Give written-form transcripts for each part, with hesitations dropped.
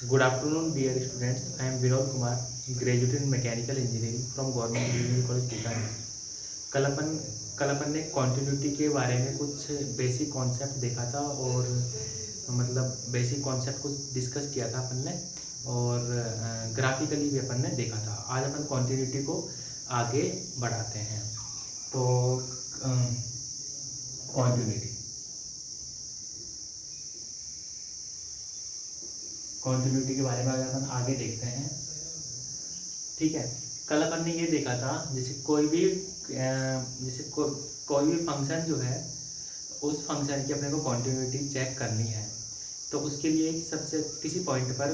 Good afternoon, dear students. I am Vinod Kumar, graduate in mechanical engineering from Government Engineering College Bikaner. कल अपन ने continuity के बारे में कुछ बेसिक कॉन्सेप्ट देखा था और मतलब बेसिक कॉन्सेप्ट कुछ डिस्कस किया था अपन ने और ग्राफिकली भी अपन ने देखा था। आज अपन कॉन्टिन्यूटी को आगे बढ़ाते हैं। तो कॉन्टिन्यूटी कॉन्टिन्यूटी के बारे में अगर अपन आगे देखते हैं, ठीक है। कल अपन ने ये देखा था जैसे कोई भी फंक्शन जो है उस फंक्शन की अपने को कॉन्टिन्यूटी चेक करनी है। तो उसके लिए सबसे किसी पॉइंट पर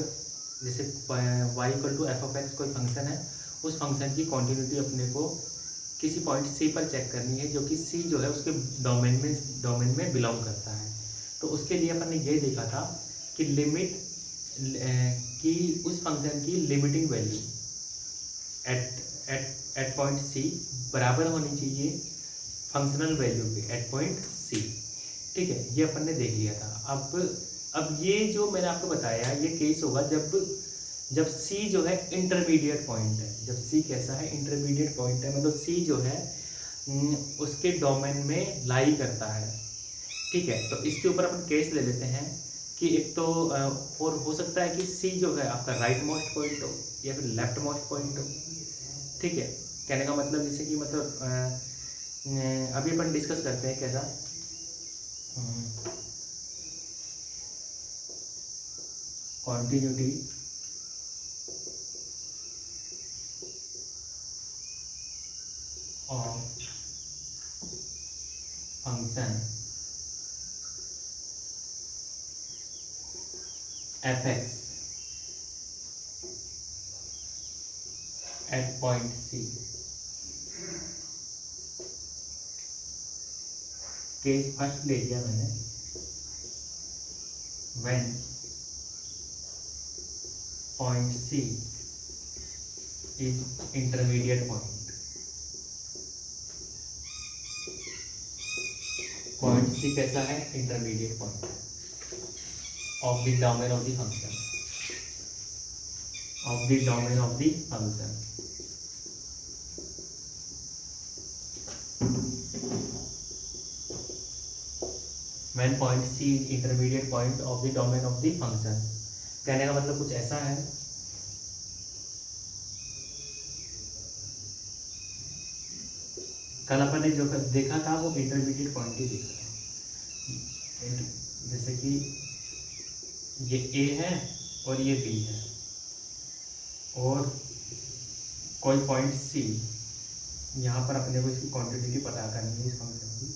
जैसे y equal to F of X कोई फंक्शन है, उस फंक्शन की कॉन्टिन्यूटी अपने को किसी पॉइंट सी पर चेक करनी है, जो कि सी जो है उसके डोमेन में बिलोंग करता है। तो उसके लिए अपन ने ये देखा था कि लिमिट कि उस फंक्शन की limiting value at point C बराबर होनी चाहिए फंक्शनल वैल्यू के एट पॉइंट सी। ठीक है, ये अपन ने देख लिया था। अब ये जो मैंने आपको बताया ये केस होगा जब सी जो है इंटरमीडिएट पॉइंट है। जब सी कैसा है, इंटरमीडिएट पॉइंट है, मतलब सी जो है उसके डोमेन में लाई करता है। ठीक है, तो इसके ऊपर अपन केस ले लेते हैं कि एक तो और हो सकता है कि सी जो है आपका राइट मोस्ट पॉइंट हो या फिर लेफ्ट मोस्ट पॉइंट हो। ठीक है, कहने का मतलब जैसे कि मतलब अभी अपन डिस्कस करते हैं कैसा continuity of function F X at point C. Case first ले लिया मैंने, when point C is intermediate point. Point C कैसा है, intermediate point of the domain of the function, of the domain of the function. When point C is intermediate point of the domain of the function। कहने का मतलब कुछ ऐसा है कल अपन ने जो देखा था वो इंटरमीडिएट पॉइंट ही देखा था। जैसे कि ये A है और ये B है और कोई पॉइंट C, यहाँ पर अपने को इसकी क्वांटिटी पता करनी है इस फंक्शन की।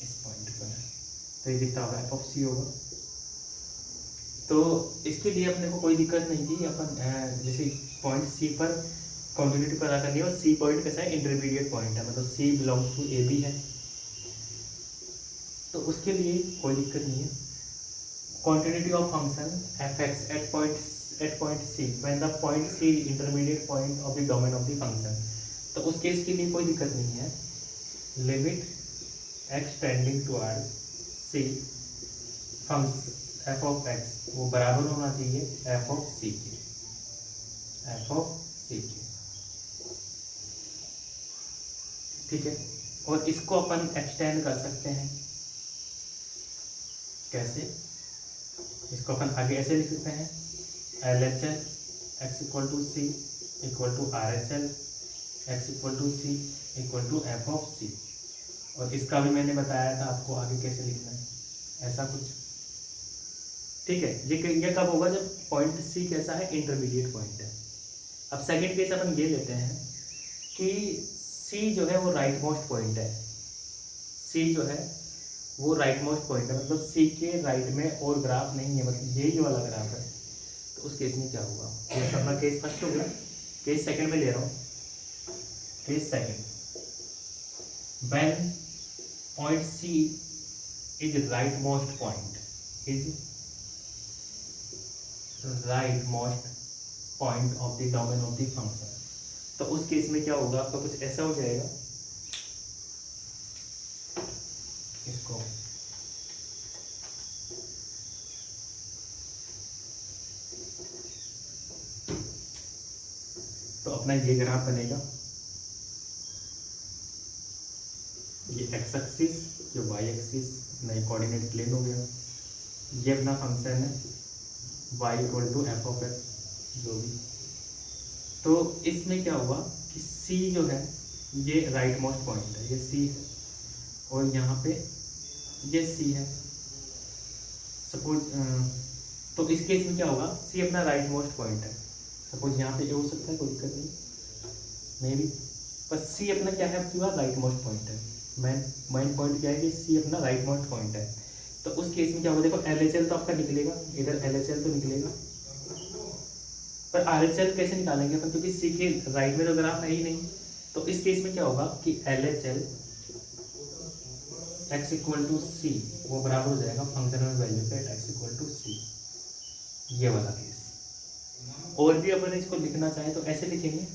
इस पॉइंट पर तो ये कितना होगा, एफ ऑफ सी होगा। तो इसके लिए अपने को कोई दिक्कत नहीं थी। अपन जैसे पॉइंट सी पर क्वांटिटी पता करनी है और सी पॉइंट कैसा है, इंटरमीडिएट पॉइंट है, मतलब C belongs to A B है, तो उसके लिए कोई दिक्कत नहीं है। Quantity of function F X at point C when the point C intermediate point of the domain of the function. तो उस केस के लिए कोई दिक्कत नहीं है। Limit X tending towards C function F of X वो बराबर होना चाहिए एफ ऑफ सी के, एफ ऑफ सी के। ठीक है, और इसको अपन एक्सटेंड कर सकते हैं। कैसे, इसको अपन आगे ऐसे लिख सकते हैं, L H L x equal to C equal to R H L x equal to C equal to F ऑफ सी। और इसका भी मैंने बताया था आपको आगे कैसे लिखना है, ऐसा कुछ। ठीक है, ये कब होगा, जब पॉइंट सी कैसा है, इंटरमीडिएट पॉइंट है। अब सेकंड केस अपन ये लेते हैं कि सी जो है वो राइट मोस्ट पॉइंट है। सी जो है वो राइट मोस्ट पॉइंट है, मतलब सी के राइट में और ग्राफ नहीं है, मतलब यही वाला ग्राफ है। तो उस केस में क्या होगा, ये अपना केस फर्स्ट हो गया। केस सेकंड में ले रहा हूँ, case second, when point C is right most point, is right most point of the domain of the function. तो उस केस में क्या होगा, आपका कुछ ऐसा हो जाएगा, इसको तो अपना ये ग्राफ बनेगा, ये एक्स एक्सिस, ये वाई एक्सिस, नई कोऑर्डिनेट प्लेन हो गया। ये अपना फंक्शन है y equal to F of X जो भी। तो इसमें क्या हुआ कि c जो है ये राइट मोस्ट पॉइंट है, ये c है, और यहाँ पे ये c है सपोज। तो इस केस में क्या होगा, c अपना राइट मोस्ट पॉइंट है। सपोज यहाँ पे ये हो सकता है, कोई दिक्कत नहीं मे बी, पर c अपना क्या है, आपकी बात राइट मोस्ट पॉइंट है। मेन पॉइंट क्या है कि c अपना राइट मोस्ट पॉइंट है। तो उस केस में क्या होगा, देखो LHL तो आपका निकलेगा, इधर LHL तो निकलेगा, पर RHL कैसे निकालेंगे अपन, क्योंकि c के राइट में तो ग्राफ है ही नहीं। तो इस केस में क्या होगा कि LHL x इक्वल टू सी वो बराबर हो जाएगा फंक्शनल वैल्यू पे x इक्वल टू सी, ये वाला केस। और भी अपन इसको लिखना चाहें तो ऐसे लिखेंगे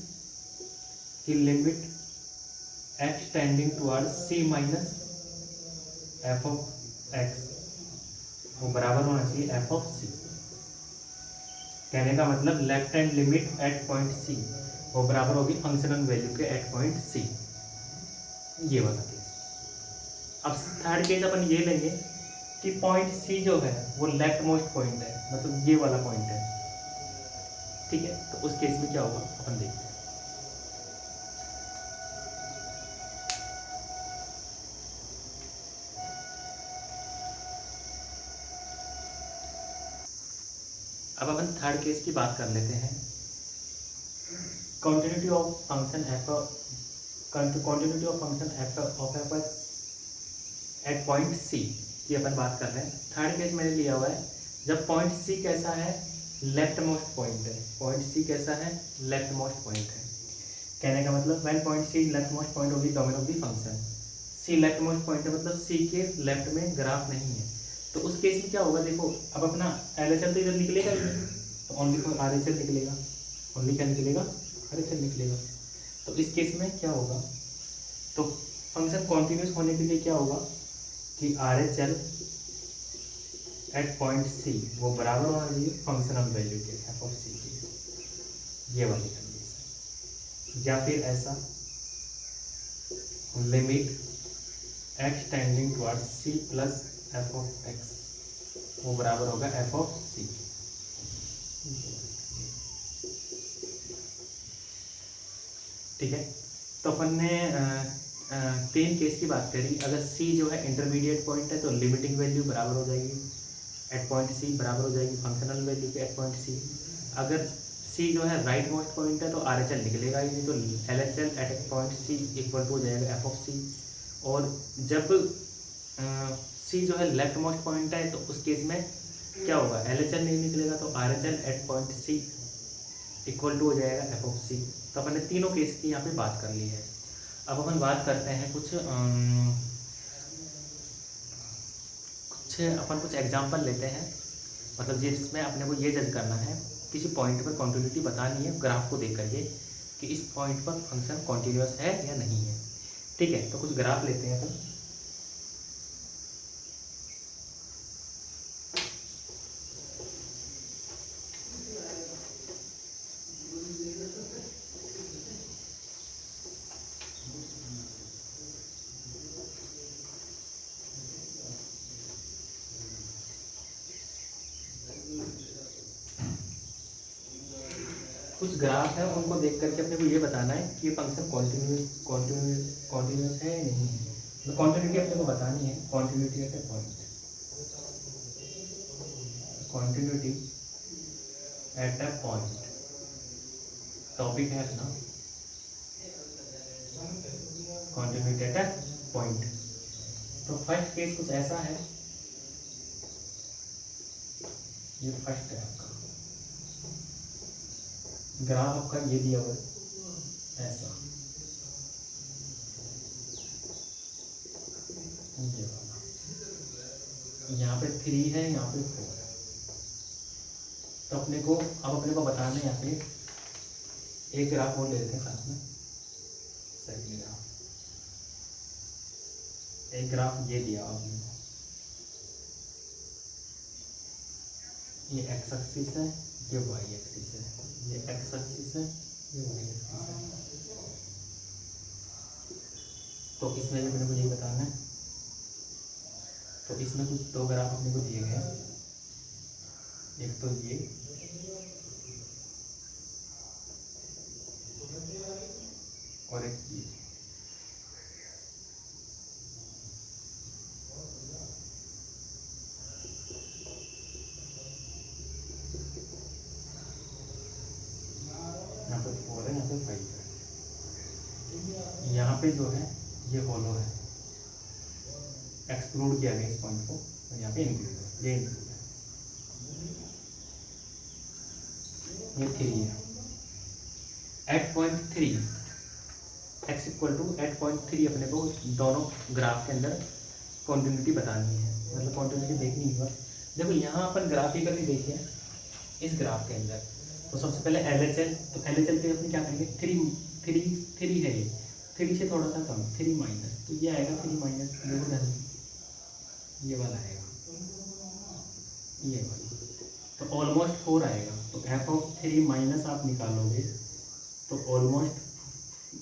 कि limit x tending towards c minus F of x वो बराबर होना चाहिए एफ ऑफ सी। कहने का मतलब left hand limit at point C वो बराबर होगी फंक्शनल वैल्यू के एट पॉइंट सी, ये वाला केस। अब थर्ड केस अपन ये लेंगे कि पॉइंट सी जो है वो लेफ्ट मोस्ट पॉइंट है, मतलब ये वाला पॉइंट है, ठीक है। तो उस केस में क्या होगा अपन देखते हैं। अब अपन थर्ड केस की बात कर लेते हैं। Continuity of function F continuity of function F of F at point C की अपन बात कर रहे हैं। थर्ड केस मैंने लिया हुआ है जब पॉइंट सी कैसा है, लेफ्ट मोस्ट पॉइंट है। पॉइंट सी कैसा है, लेफ्ट मोस्ट पॉइंट है। कहने का मतलब when point C left most point of the domain of the function, C left most point है मतलब सी के लेफ्ट में ग्राफ नहीं है। तो उस केस में क्या होगा, देखो अब अपना LHL तो इधर निकलेगा ही नहीं, तो ओनली फॉर RHL निकलेगा। ओनली क्या निकलेगा, RHL निकलेगा। तो इस केस में क्या होगा, तो फंक्शन कॉन्टिन्यूस होने के लिए क्या होगा कि RHL एट पॉइंट सी वो बराबर होना चाहिए फंक्शनल वैल्यू के एफ ऑफ सी के, ये वाली कंडीशन। या फिर ऐसा limit x tending towards c plus F of x वो बराबर होगा एफ ऑफ सी। ठीक है, तो अपन ने तीन केस की बात करी। अगर c जो है इंटरमीडिएट पॉइंट है तो लिमिटिंग वैल्यू बराबर हो जाएगी एट पॉइंट c बराबर हो जाएगी फंक्शनल वैल्यू के एट पॉइंट c। अगर c जो है राइट मोस्ट पॉइंट है तो RHL निकलेगा ही नहीं, तो LHL at point c equal to हो जाएगा एफ ऑफ सी। और जब c जो है लेफ्ट मोस्ट पॉइंट है तो उस केस में क्या होगा, LHL नहीं निकलेगा तो RHL at point c equal to हो जाएगा एफ ऑफ सी। तो अपन ने तीनों केस की यहाँ पे बात कर ली है। अब अपन बात करते हैं कुछ एग्जांपल लेते हैं, मतलब जिसमें अपने को ये जज करना है, किसी पॉइंट पर कॉन्टिन्यूटी बतानी है ग्राफ को देख करके कि इस पॉइंट पर फंक्शन कॉन्टिन्यूस है या नहीं है। ठीक है, तो कुछ ग्राफ लेते हैं अपन। कुछ ग्राफ है उनको देख करके अपने को ये बताना है कि ये फंक्शन कॉन्टिन्यूस है या नहीं है। तो कॉन्टिन्यूटी अपने को बतानी है, कॉन्टिन्यूटी एट ए पॉइंट, कॉन्टिन्यूटी एट ए पॉइंट टॉपिक है अपना, कॉन्टिन्यूटी एट ए पॉइंट। तो फर्स्ट केस कुछ ऐसा है, ये फर्स्ट है आपका ग्राफ, आपका ये दिया हुआ है ऐसा, ये वाला, यहाँ पे 3 है, यहाँ पे 4 है। तो अपने को बताना है यहाँ पे एक ग्राफ और ले लेते हैं साथ में, सेकंड ग्राफ। एक ग्राफ ये दिया आपने, ये एक्स एक्सिस है, ये वाई एक्सिस है, ये एक्स एक्सिस है, ये हो गई एक्सप्रेशन। तो इसमें भी अपने को ये बताना है। तो इसमें कुछ दो ग्राफ अपने को दिए गए हैं, एक तो ये और एक ये। यहाँ पे 4 है, यहाँ पे 5 है। यहाँ पे जो है ये होलो है, एक्सक्लूड किया गया इस पॉइंट को, और यहाँ पे इंक्लूड है, ये इंक्लूड है, ये 3 है। At point 3 X equal to at point 3 अपने को दोनों ग्राफ के अंदर कॉन्टिन्यूटी बतानी है, मतलब कॉन्टिन्यूटी देखनी है। देखो यहाँ अपन ग्राफिकली देखिए इस ग्राफ के अंदर, तो सबसे पहले LHL, तो LHL पे अपन क्या करेंगे, 3 है, ये 3 से थोड़ा सा कम, 3 माइनस, तो ये आएगा 3 माइनस, देखो ध्यान से ये वाला आएगा, ये वाला, तो ऑलमोस्ट 4 आएगा। तो f(3) माइनस आप निकालोगे तो ऑलमोस्ट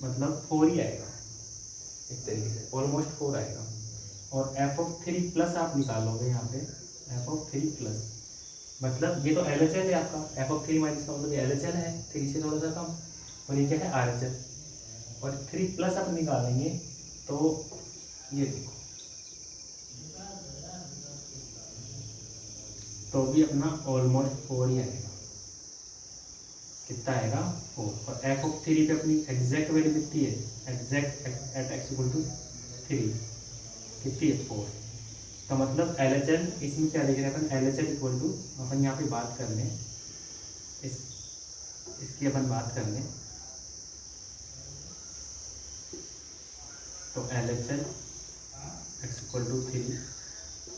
मतलब 4 ही आएगा, एक तरीके से ऑलमोस्ट 4 आएगा। और f(3) प्लस आप निकालोगे यहाँ पे, f(3) प्लस मतलब ये तो LHL है आपका, f(3) माइनस का मतलब ये LHL है, 3 से थोड़ा सा कम, और ये क्या है RHL, और 3 प्लस आप निकालेंगे तो ये देखो, तो भी अपना ऑलमोस्ट 4 ही आएगा। कितना आएगा 4, और f(3) पे अपनी एग्जैक्ट वैल्यू कितनी है, exact at x equal to 3 कितनी है 4। तो मतलब LHL इसमें क्या लिख रहे हैं अपन, LHL इक्वल टू, अपन यहाँ पे बात कर लें इसकी अपन बात कर लें तो LHL x equal to 3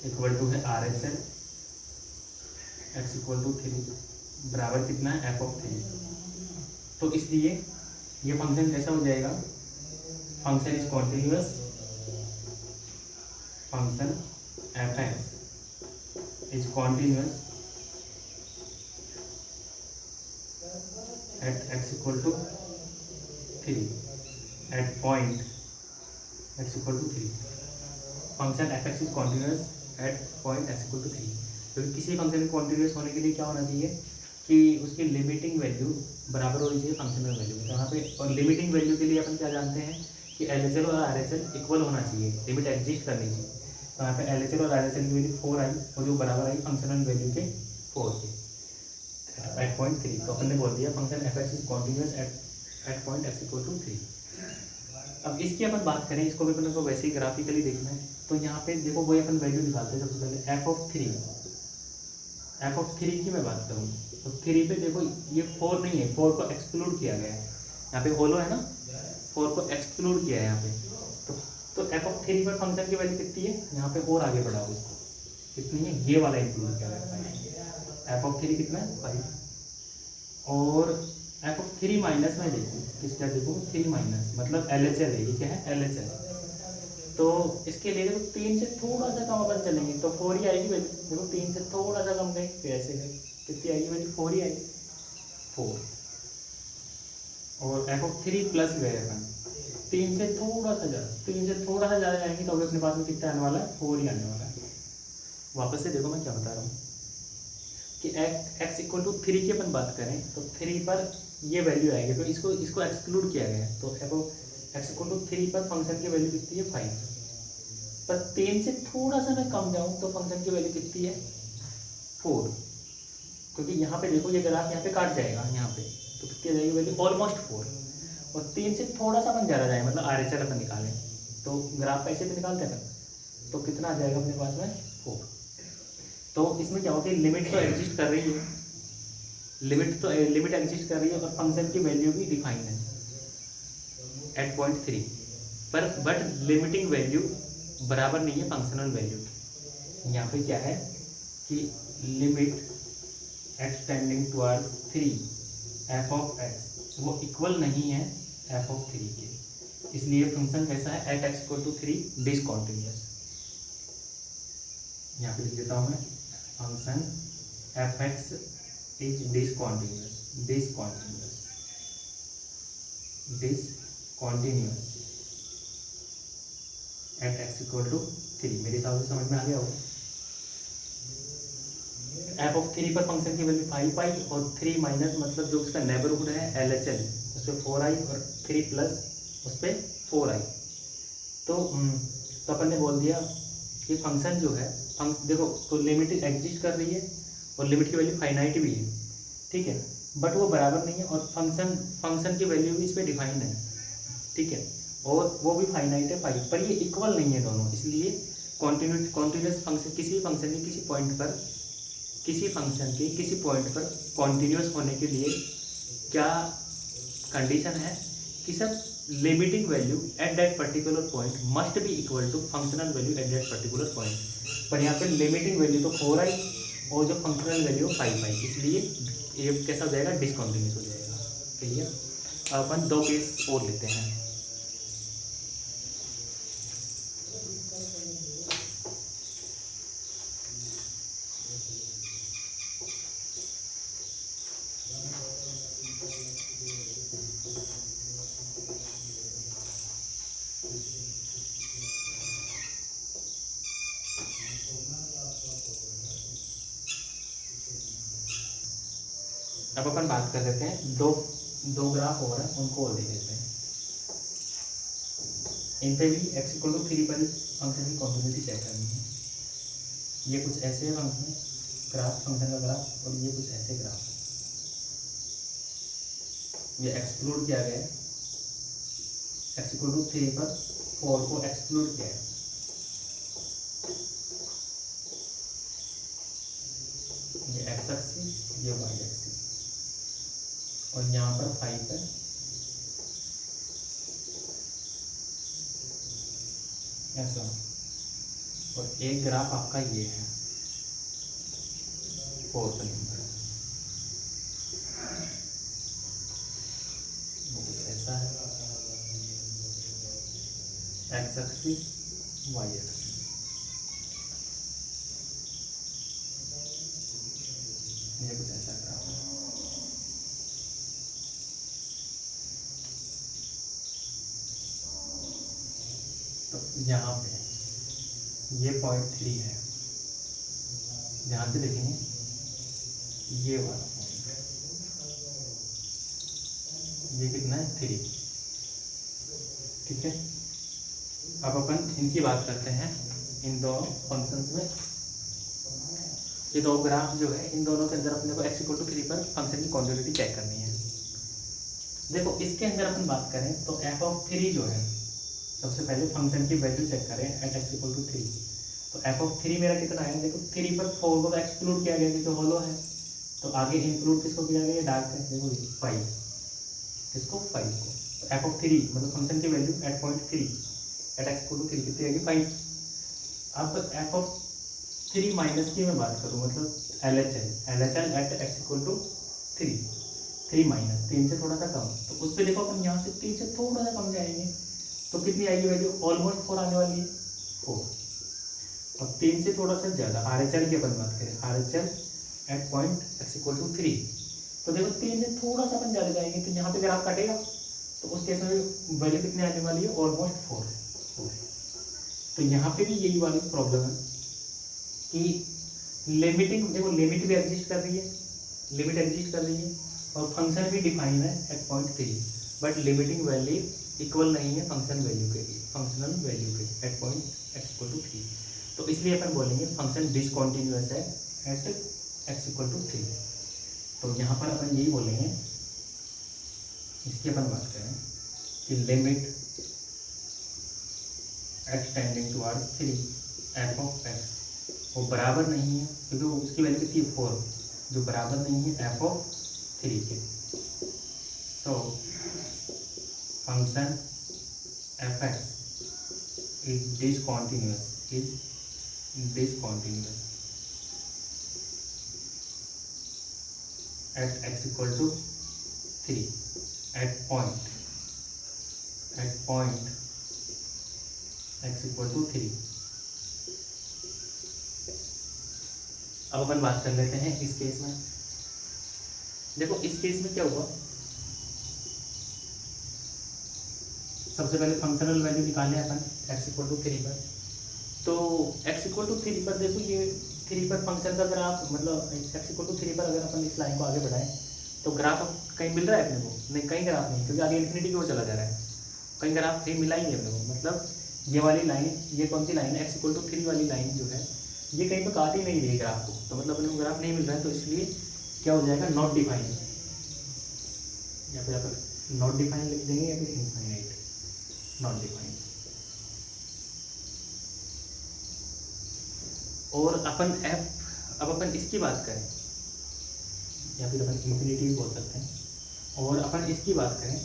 equal to है RHL x इक्वल टू 3 बराबर कितना है f(3). तो इसलिए ये फंक्शन कैसा हो जाएगा, function is continuous, function f(x) is continuous at x equal to 3 at point x equal to 3। Function f(x) is continuous at point x equal to 3। तो किसी फंक्शन के कॉन्टिन्यूअस होने के लिए क्या होना चाहिए कि उसकी लिमिटिंग वैल्यू बराबर होनी चाहिए फंक्शनल वैल्यू। तो यहाँ पे और लिमिटिंग वैल्यू के लिए अपन क्या जानते हैं कि LHL और RHL इक्वल होना चाहिए, लिमिट एग्जिस्ट करनी चाहिए। तो यहाँ पे LHL और RHL की वैल्यू 4 आई और जो बराबर आई फंक्शनल वैल्यू के 4 के एट पॉइंट 3। तो अपन ने बोल दिया function f(x) is continuous at point x equal to 3। अब इसकी अपन बात करें, इसको भी अपन को वैसे ही ग्राफिकली देखना है। तो यहाँ पे देखो वही अपन वैल्यू निकालते हैं। सबसे पहले f(3) की मैं बात करूँ तो 3 पे देखो ये 4 नहीं है, 4 को एक्सक्लूड किया गया है, यहाँ पे होलो है ना, 4 को एक्सक्लूड किया है यहाँ पे। तो f(3) पर फंक्शन की वैल्यू कितनी है, यहाँ पे और आगे बढ़ाओ इसको, कितनी है, ये वाला इंक्लूड किया गया है। f(3) कितना है 5, और f(3) माइनस में देखूँ किसका, देखो 3 माइनस मतलब LHL है, ये क्या है LHL। तो इसके लिए देखो 3 से थोड़ा सा कम अपन चलेंगे तो 4 ही आएगी वैल्यू। देखो 3 से थोड़ा सा कम गए तो ऐसे गए, कितनी आएगी वैल्यू, 4 ही आएगी 4। और f(3) प्लस गए अपन 3 से थोड़ा सा ज़्यादा, 3 से थोड़ा सा ज़्यादा जाएंगे तो अभी अपने पास में कितना आने वाला है, 4 ही आने वाला है। वापस से देखो मैं क्या बता रहा हूँ कि x इक्वल टू 3 की अपन बात करें तो 3 पर ये वैल्यू आएगी, तो इसको एक्सक्लूड किया गया है। तो x इक्वल टू 3 पर फंक्शन की वैल्यू कितनी है 5, पर 3 से थोड़ा सा मैं कम जाऊँ तो फंक्शन की वैल्यू कितनी है 4, क्योंकि यहाँ पे देखो ये ग्राफ यहाँ पे काट जाएगा यहाँ पे, तो कितनी आ जाएगी वैल्यू ऑलमोस्ट 4। और 3 से थोड़ा सा अपन ज़्यादा जाए मतलब RHL अपन निकालें तो ग्राफ ऐसे तो निकालते हैं तो कितना आ जाएगा अपने पास में 4। तो इसमें क्या होगा, लिमिट तो एग्जिस्ट कर रही है, लिमिट एग्जिस्ट कर रही है और फंक्शन की वैल्यू भी डिफाइन है एट पॉइंट 3 पर, बट लिमिटिंग वैल्यू बराबर नहीं है फंक्शनल वैल्यू की। यहाँ पे क्या है कि लिमिट एक्सटेंडिंग टुवर्ड 3 f(x) वो इक्वल नहीं है f(3) के, इसलिए फंक्शन कैसा है at x equal to 3 discontinuous. यहाँ पे लिख देता हूँ मैं, function f(x) is discontinuous. Discontinuous at X equal to 3। मेरे हिसाब से समझ में आ गया होगा। एफ ऑफ 3 पर फंक्शन की वैल्यू 5 आई और 3 माइनस मतलब जो उसका नेबरहुड है LHL उस पर 4 आई और 3 प्लस उस पर 4 आई। तो अपन ने बोल दिया कि फंक्शन जो है देखो तो लिमिट एग्जिस्ट कर रही है और लिमिट की वैल्यू फाइनाइट भी है, ठीक है, बट वो बराबर नहीं है और फंक्शन की वैल्यू भी इस पर डिफाइन है, ठीक है, और वो भी फाइनाइट है 5, पर ये इक्वल नहीं है दोनों। इसलिए कॉन्टिन्यूस फंक्शन किसी फंक्शन के किसी पॉइंट पर कॉन्टिन्यूस होने के लिए क्या कंडीशन है कि सब limiting value at that particular point must be equal to functional value at that particular point. पर यहाँ पे लिमिटिंग वैल्यू तो 4 आई और जो फंक्शनल वैल्यू 5 आई, इसलिए ये कैसा हो जाएगा, डिसकॉन्टिन्यूस हो जाएगा। क्लियर। अब अपन 2 केस और लेते हैं। अब अपन बात कर लेते हैं दो ग्राफ और हैं, उनको और देख लेते हैं। इन पे भी एक्स इक्वल टू 3 पर फंक्शन की कॉन्टिन्यूटी चेक करनी है। ये कुछ ऐसे फंक्शन फंक्शन का ग्राफ और ये कुछ ऐसे ग्राफ, ये एक्सक्लूड किया गया है। एक्स इक्वल टू 3 पर 4 को एक्सक्लूड किया है। ये एक्स एक्सिस, ये वाई एक्सिस, और यहाँ पर 5 है, ऐसा। और एक ग्राफ आपका ये है 4th नंबर, ऐसा है, एक्स एक्सिस वाई एक्सिस। ये कुछ ऐसा ग्राफ है। तो यहाँ पे ये 0.3 है, ध्यान से देखेंगे ये वाला पॉइंट, ये कितना है 3, ठीक है। अब अपन इनकी बात करते हैं, इन दोनों फंक्शंस में ये 2 ग्राफ जो है, इन दोनों के अंदर अपने को एक्स इक्वल टू 3 पर फंक्शन की कॉन्टिन्यूटी चेक करनी है। देखो इसके अंदर अपन बात करें तो एफ ऑफ 3 जो है, सबसे पहले फंक्शन की वैल्यू चेक करें एट एक्स इक्वल टू 3। तो एफ ऑफ 3 मेरा कितना है, देखो 3 पर 4 को एक्सक्लूड किया गया क्योंकि होलो है, तो आगे इंक्लूड किसको किया गया, डार्क है, देखो 5, किसको 5 को। तो एफ ऑफ 3 मतलब फंक्शन की value at 0.3 at X equal to 3 कितनी आएगी, 5। अब एफ ऑफ 3 माइनस की मैं बात करूँ मतलब LHL at X equal to 3 minus 3 से थोड़ा सा कम, तो उस पर देखो अपन यहाँ से 3 से थोड़ा सा कम जाएंगे तो कितनी आएगी वैल्यू, ऑलमोस्ट 4 आने वाली है, 4। और 3 से थोड़ा सा ज़्यादा RHL की अपन बात करें, RHL at point X equal to 3, तो देखो 3 से थोड़ा सा अपन ज़्यादा जाएंगे तो यहाँ पे ग्राफ काटेगा, तो उस केस में वैल्यू कितनी आने वाली है, ऑलमोस्ट 4। तो यहाँ पे भी यही वाली प्रॉब्लम है कि लिमिटिंग, देखो लिमिट भी एग्जिस्ट कर रही है, और फंक्शन भी डिफाइन है at 0.3, but limiting value equal नहीं है फंक्शनल वैल्यू के at point X equal to 3। तो इसलिए अपन बोलेंगे फंक्शन डिसकॉन्टिन्यूअस है एट एक्स इक्वल टू 3। तो यहाँ पर अपन यही बोलेंगे, इसकी अपन बात करें कि limit X tending towards 3 F of X वो बराबर नहीं है, क्योंकि वो उसकी वैल्यू कितनी है 4, जो बराबर नहीं है एफ ऑफ 3 के। So function F X is discontinuous at X equal to 3 at point X equal to 3। अब अपन बात कर लेते हैं इस केस में। देखो इस केस में क्या हुआ, सबसे पहले फंक्शनल वैल्यू निकाले अपन x इक्वल टू 3 पर। तो x इक्वल टू 3 पर देखो ये 3 पर फंक्शन का अगर आप मतलब x इक्वल टू 3 पर अगर अपन इस लाइन को आगे बढ़ाएं तो ग्राफ कहीं मिल रहा है अपने को? नहीं, कहीं ग्राफ नहीं, क्योंकि आगे इन्फिनिटी की ओर चला जा रहा है, कहीं ग्राफ कहीं मिला ही नहीं अपने को। मतलब ये वाली लाइन, ये कौन सी लाइन है, x इक्वल टू 3 वाली लाइन जो है ये कहीं पर काट ही नहीं रही ग्राफ को, तो मतलब अपने को ग्राफ नहीं मिल रहा है, तो इसलिए क्या हो जाएगा, नॉट डिफाइंड, या फिर अपन नॉट डिफाइंड लिख देंगे या फिर इनफाइनाइट, नॉट डिफाइंड। और अपन अब अपन इसकी बात करें, या फिर अपन इन्फिनिटी भी बोल सकते हैं, और अपन इसकी बात करें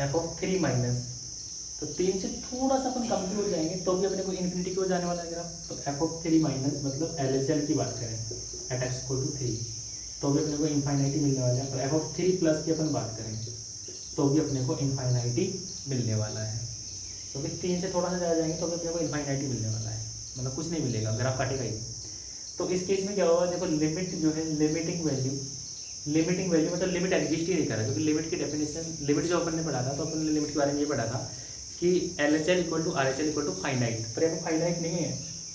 एफ ऑफ 3 माइनस, तो 3 से थोड़ा सा अपन कम की हो जाएंगे तो भी अपने को इन्फिनिटी की ओर जाने वाला है ग्राफ। तो एफ ऑफ 3 माइनस मतलब LHL की बात करें एट एक्स इक्वल टू 3 तो भी अपने को इनफाइनाइटी मिलने वाला है। और एफ ऑफ 3 प्लस की अपन बात करें तो भी अपने को इनफाइनाइटी मिलने वाला है, क्योंकि 3 से थोड़ा सा ज़्यादा जाएंगे तो भी अपने को इनफाइनाइटी मिलने वाला है, मतलब कुछ नहीं मिलेगा, ग्राफ काटेगा ही। तो इस केस में क्या होगा, देखो लिमिट जो है, लिमिटिंग वैल्यू मतलब लिमिट एग्जिस्ट ही नहीं कर रहा, क्योंकि लिमिट की डेफिनेशन, लिमिट जो अपन ने पढ़ा था तो अपन ने लिमिट के बारे में ये पढ़ा था कि LHL equal to RHL equal to finite, पर यहाँ पे फाइनाइट नहीं है,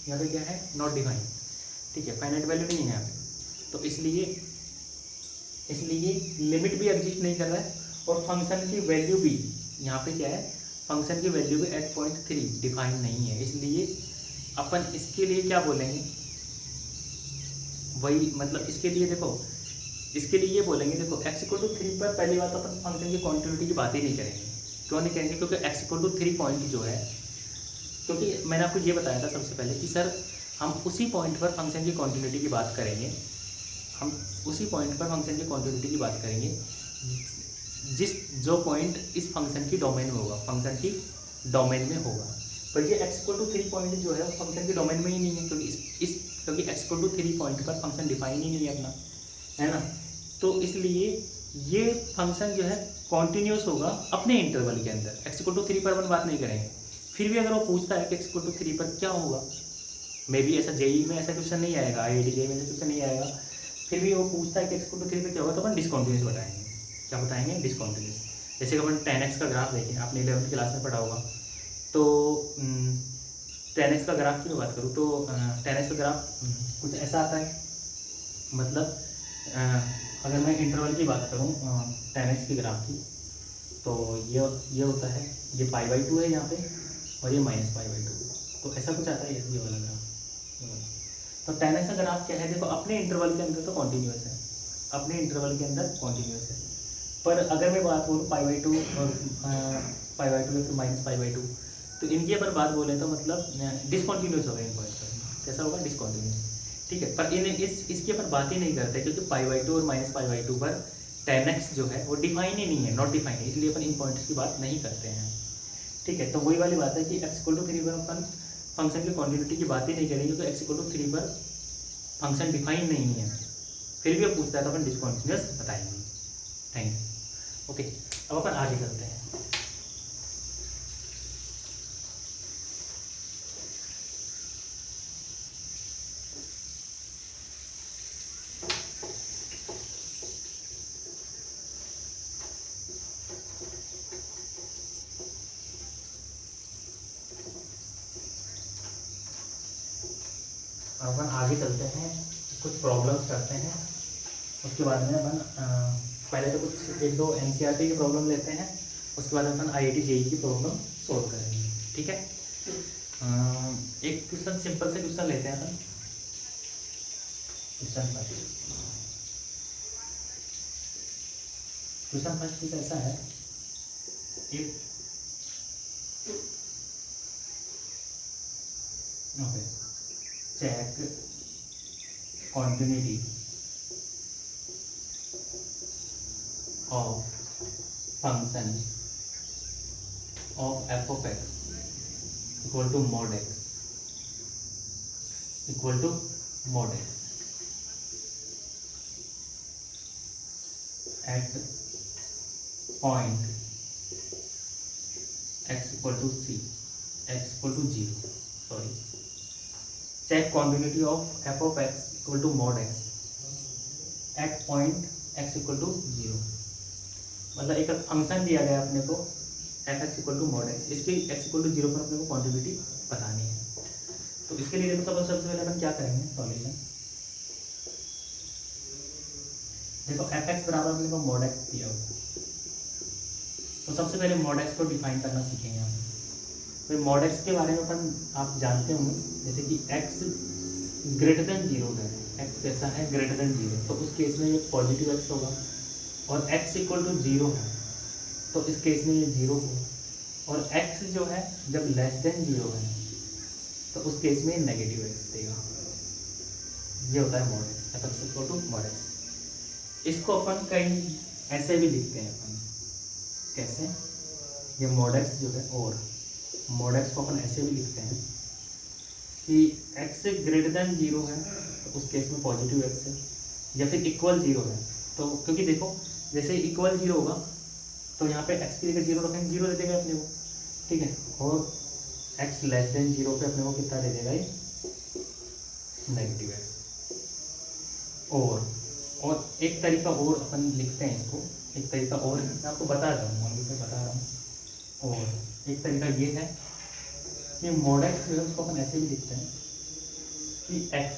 यहाँ पे क्या है, नॉट डिफाइंड, ठीक है, फाइनाइट वैल्यू नहीं है यहाँ पे। तो इसलिए लिमिट भी एग्जिस्ट नहीं कर रहा है, और फंक्शन की वैल्यू भी यहाँ पे क्या है, फंक्शन की वैल्यू भी एट पॉइंट 3 डिफाइन नहीं है, इसलिए अपन इसके लिए क्या बोलेंगे, वही मतलब इसके लिए देखो, इसके लिए ये बोलेंगे, देखो x इक्वल टू 3 पर पहली बात तो अपन फंक्शन की कॉन्टिन्यूटी की बात ही नहीं करेंगे। क्यों नहीं करेंगे, क्योंकि x इक्वल टू 3 पॉइंट जो है, क्योंकि मैंने आपको ये बताया था सबसे पहले कि सर हम उसी पॉइंट पर फंक्शन की कॉन्टिन्यूटी की बात करेंगे, हम उसी पॉइंट पर फंक्शन की कॉन्टिन्यूटी की बात करेंगे जो पॉइंट इस फंक्शन की डोमेन में होगा, फंक्शन की डोमेन में होगा। पर ये x इक्वल टू 3 पॉइंट जो है वो फंक्शन की डोमेन में ही नहीं है, क्योंकि क्योंकि x इक्वल टू 3 पॉइंट पर फंक्शन डिफाइन ही नहीं है अपना, है ना। तो इसलिए ये फंक्शन जो है कॉन्टिन्यूस होगा अपने इंटरवल के अंदर, x इक्वल टू 3 पर अपन बात नहीं करेंगे। फिर भी अगर वो पूछता है कि x इक्वल टू 3 पर क्या होगा, मे बी ऐसा जेई में ऐसा क्वेश्चन नहीं आएगा, IIT जेई में ऐसा क्वेश्चन नहीं आएगा, फिर भी वो पूछता है कि x इक्वल टू 3 पर क्या होगा, तो अपन डिसकॉन्टिन्यूस बताएंगे। क्या बताएंगे, डिसकॉन्टिन्यूस। जैसे कि अपन 10x का ग्राफ देखें, आपने 11th क्लास में पढ़ा होगा, तो 10x का ग्राफ की मैं बात करूँ तो 10x का ग्राफ कुछ ऐसा आता है, मतलब अगर मैं इंटरवल की बात करूँ 10x की ग्राफ की, तो ये होता है, ये π/2 है यहाँ पे, और ये -π/2, तो ऐसा कुछ आता है ये वाला ग्राफ। तो 10x का ग्राफ क्या है, देखो अपने इंटरवल के अंदर तो कॉन्टीन्यूस है, अपने इंटरवल के अंदर कॉन्टीन्यूस है, पर अगर मैं बात बोलूँ π/2 और π/2 या फिर -π/2, तो इनकी अगर बात बोलें तो मतलब डिसकॉन्टीन्यूस होगा इन पॉइंट पर, कैसा होगा, डिसकॉन्टीन्यूस, ठीक है। पर इसकी अपन बात ही नहीं करते, क्योंकि π/2 और -π/2 पर 10x जो है वो डिफाइन ही नहीं है, नॉट डिफाइन है, इसलिए अपन इन पॉइंट्स की बात नहीं करते हैं, ठीक है। तो वही वाली बात है कि x इक्वल टू 3 पर अपन फंक्शन की कॉन्टिन्यूटी की बात ही नहीं करेंगे, क्योंकि x इक्वल टू 3 पर फंक्शन डिफाइन नहीं है, फिर भी अब पूछता है तो अपन डिसकॉन्टिन्यूस बताएंगे। Thank you. ओके, अब अपन आगे चलते हैं। अपन आगे चलते हैं, कुछ प्रॉब्लम्स करते हैं, उसके बाद में अपन पहले तो कुछ 1-2 NCERT की प्रॉब्लम लेते हैं, उसके बाद अपन IIT JEE की प्रॉब्लम सोल्व करेंगे, ठीक है। एक क्वेश्चन सिंपल से क्वेश्चन लेते हैं अपन, क्वेश्चन फर्स्ट कुछ ऐसा है, check continuity of function of f of x equal to mod x equal to mod x at point x equal to c, x equal to 0, sorry, check continuity of f of x equal to mod x at point x equal to 0। मतलब एक function दिया गया अपने को F X equal to mod X, इसके X equal to 0 पर अपने को क्वांटिटी बतानी है। तो इसके लिए देखो सबसे पहले अपन क्या करेंगे सॉल्यूशन। देखो एफ एक्स बराबर अपने को मॉड एक्स दिया हुआ, तो सबसे पहले मॉड एक्स को डिफाइन करना सीखेंगे हम। तो मॉड एक्स के बारे में अपन आप जानते होंगे, जैसे कि एक्स ग्रेटर देन 0 है, एक्स कैसा है ग्रेटर देन 0, तो उस केस में ये पॉजिटिव एक्स होगा। और एक्स इक्वल टू 0 है तो इस केस में ये 0 होगा। और एक्स जो है जब लेस देन 0 है तो उस केस में नेगेटिव एक्स देगा। ये होता है mod X, F X equal to mod X. इसको अपन कहीं ऐसे भी लिखते हैं अपन, कैसे, ये मॉड एक्स जो है, और मॉड एक्स को अपन ऐसे भी लिखते हैं कि एक्स ग्रेटर देन 0 है तो उस केस में पॉजिटिव एक्स है, या फिर इक्वल 0 है तो, क्योंकि देखो जैसे इक्वल 0 होगा तो यहाँ पे एक्स की जगह 0 रखेंगे, 0 दे देगा अपने को, ठीक है। और एक्स लेस देन 0 पे अपने को कितना दे देगा ये, नेगेटिव एक्स। और एक तरीका और अपन लिखते हैं इसको, एक तरीका और मैं आपको बता रहा हूँ, मैं बता रहा हूँ। और एक तरीका ये है कि मॉड एक्स जो है उसको अपन ऐसे भी लिखते हैं कि एक्स,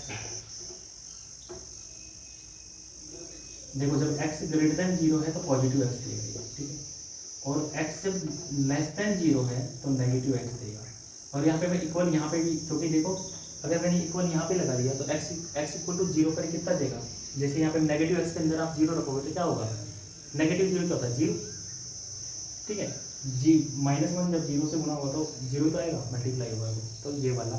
देखो जब x ग्रेटर देन 0 है तो पॉजिटिव एक्स देगा, ठीक है। और x जब लेस देन 0 है तो नेगेटिव एक्स देगा। और यहाँ पे मैं इक्वल, यहाँ पे भी, क्योंकि देखो अगर मैंने इक्वल यहाँ पे लगा दिया तो x इक्वल टू 0 पर कितना देगा, जैसे यहाँ पे नेगेटिव एक्स के अंदर आप 0 रखोगे तो क्या होगा, नेगेटिव 0 क्या होता है 0, ठीक है। जी -1 जब 0 से गुना होगा तो 0 तो आएगा, मल्टीप्लाई होगा तो ये वाला।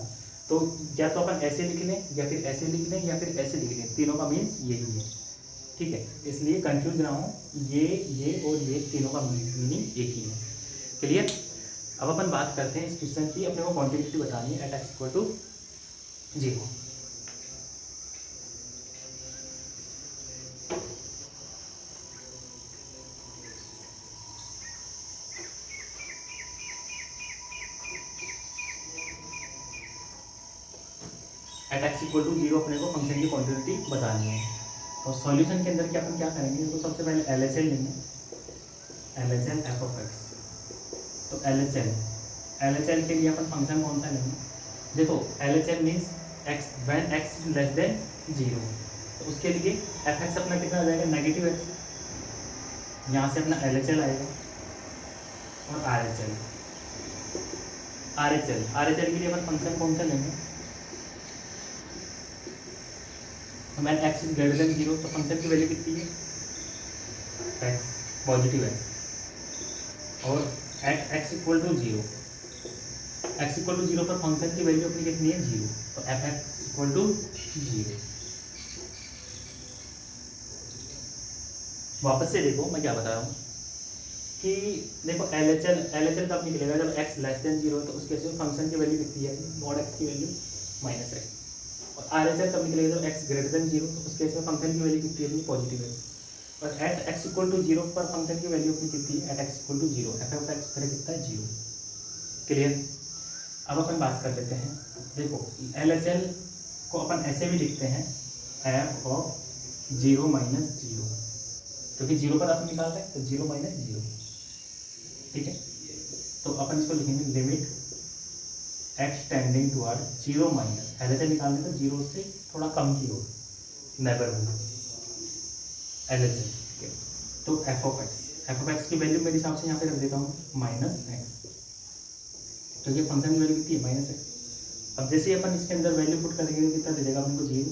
तो या तो अपन ऐसे लिख लें या फिर ऐसे लिख लें या फिर ऐसे लिख लें, तीनों का मीन्स यही है, ठीक है। इसलिए कंफ्यूज ना हो, ये और ये तीनों का मीनिंग एक ही है, क्लियर। अब अपन बात करते हैं इस क्वेश्चन की, अपने को क्वांटिटी बतानी है at X equal to 0। At X equal to 0 अपने को फंक्शन की क्वांटिटी बतानी है। और सॉल्यूशन के अंदर क्या अपन क्या करेंगे, तो सबसे पहले LHL लेंगे, LHL एफ ऑफ एक्स। तो LHL के लिए अपन फंक्शन कौन सा लेंगे, देखो LHL means x when x is less than 0, तो उसके लिए एफ एक्स अपना कितना आ जाएगा, नेगेटिव एक्स, यहाँ से अपना LHL आएगा। और RHL के लिए अपन फंक्शन कौन सा लेंगे, तो मैंने एक्स इज ग्रेटर देन 0 तो फंक्शन की वैल्यू कितनी है, एक्स पॉजिटिव एक्स। और at X equal to 0, X equal to 0 पर फंक्शन की वैल्यू अपनी कितनी है 0, तो एफ एक्स इक्वल टू 0। वापस से देखो मैं क्या बता रहा हूँ कि देखो LHL कब निकलेगा, जब एक्स लेस देन 0 तो उसके से फंक्शन की वैल्यू कितनी है, मॉड एक्स की वैल्यू -x। और RHL कब निकलेगा, जब x ग्रेटर देन 0 तो उसके में फंक्शन की वैल्यू कितनी है, पॉजिटिव है। और एट x इक्वल टू 0 पर फंक्शन की वैल्यू अपनी कितनी है, at x equal to 0, F of X फिर कितना है 0, क्लियर। अब अपन बात कर लेते हैं, देखो LHL को अपन ऐसे भी लिखते हैं एफ ऑफ 0 माइनस 0, क्योंकि 0 पर अपन निकालते हैं तो 0 माइनस 0, ठीक है। तो अपन इसको लिखेंगे limit X tending toward 0 minus, LHL निकालने तो 0 से थोड़ा कम की हो, नेबरहुड LHL, तो एफ ऑफ एक्स की वैल्यू मेरे हिसाब से यहाँ पे रख देता हूँ -x, क्योंकि फंक्शन की वैल्यू कितनी है -x। अब जैसे ही अपन इसके अंदर वैल्यू पुट करेंगे तो कितना दे देगा अपन को 0,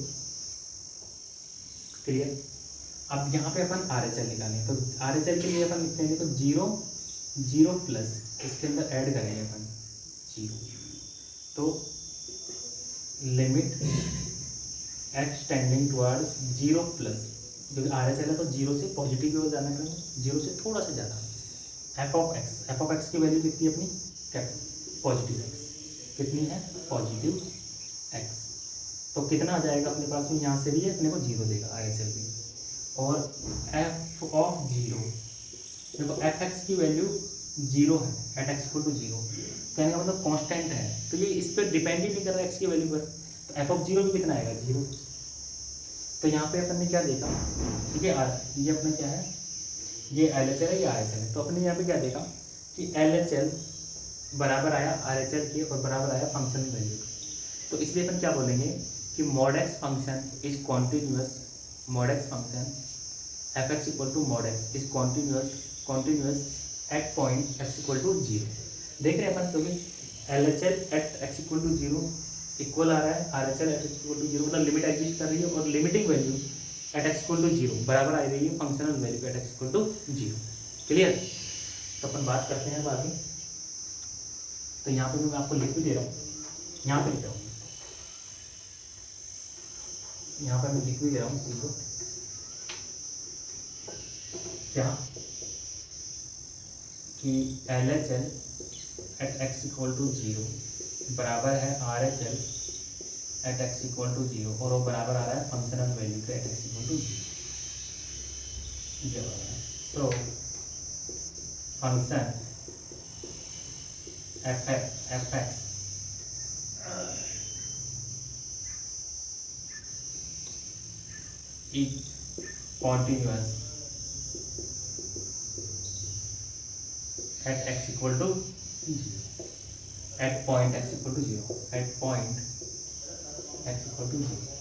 क्लियर। अब यहाँ पे अपन RHL निकालें, तो RHL के लिए अपन लिखते हैं, तो 0 प्लस इसके अंदर ऐड करेंगे अपन 0, तो limit X tending towards 0 plus, क्योंकि RHL है तो 0 से पॉजिटिव की ओर जाना है, 0 से थोड़ा सा ज़्यादा, एफ ऑफ एक्स की वैल्यू कितनी है अपनी, क्या पॉजिटिव एक्स, कितनी है पॉजिटिव एक्स। तो कितना आ जाएगा अपने पास में, यहाँ से भी अपने को 0 देगा RHL भी। और एफ ऑफ 0, देखो एफ एक्स की वैल्यू 0 है, एट एक्स इक्वल टू 0, कहने का मतलब कांस्टेंट है, तो ये इस पर डिपेंड ही नहीं कर रहा एक्स की वैल्यू पर, तो एफ ऑफ 0 भी कितना आएगा 0। तो यहाँ पे अपन ने क्या देखा, ठीक है, ये अपना क्या है, ये LHL है, ये RHL है, तो अपने यहाँ पे क्या देखा कि LHL बराबर आया RHL के और बराबर आया फंक्शन वैल्यू। तो इसलिए अपन क्या बोलेंगे कि mod x function is continuous, mod x function fx equal to mod x is continuous at point x equal to 0। देख रहे हैं अपन, क्योंकि LHL at x equal to 0 इक्वल आ रहा है RHL at x equal to 0, मतलब लिमिट एग्जिस्ट कर रही है और limiting value at x equal to 0 बराबर आ रही है functional value at x equal to 0। Clear? तो अपन बात करते हैं अब आगे। तो यहाँ पे मैं आपको लिख भी दे रहा हूँ, यहाँ पे लिख रहा हूँ, यहाँ पर मैं लिख भी दे रहा हूँ इसी को, क्या कि LHL at x equal to 0 बराबर है RHL at x equal to 0 और वो बराबर आ रहा है फंक्शनल वैल्यू के at x equal to 0। So function fx is continuous at x equal to 0, at point x equal to 0, at point x equal to 0।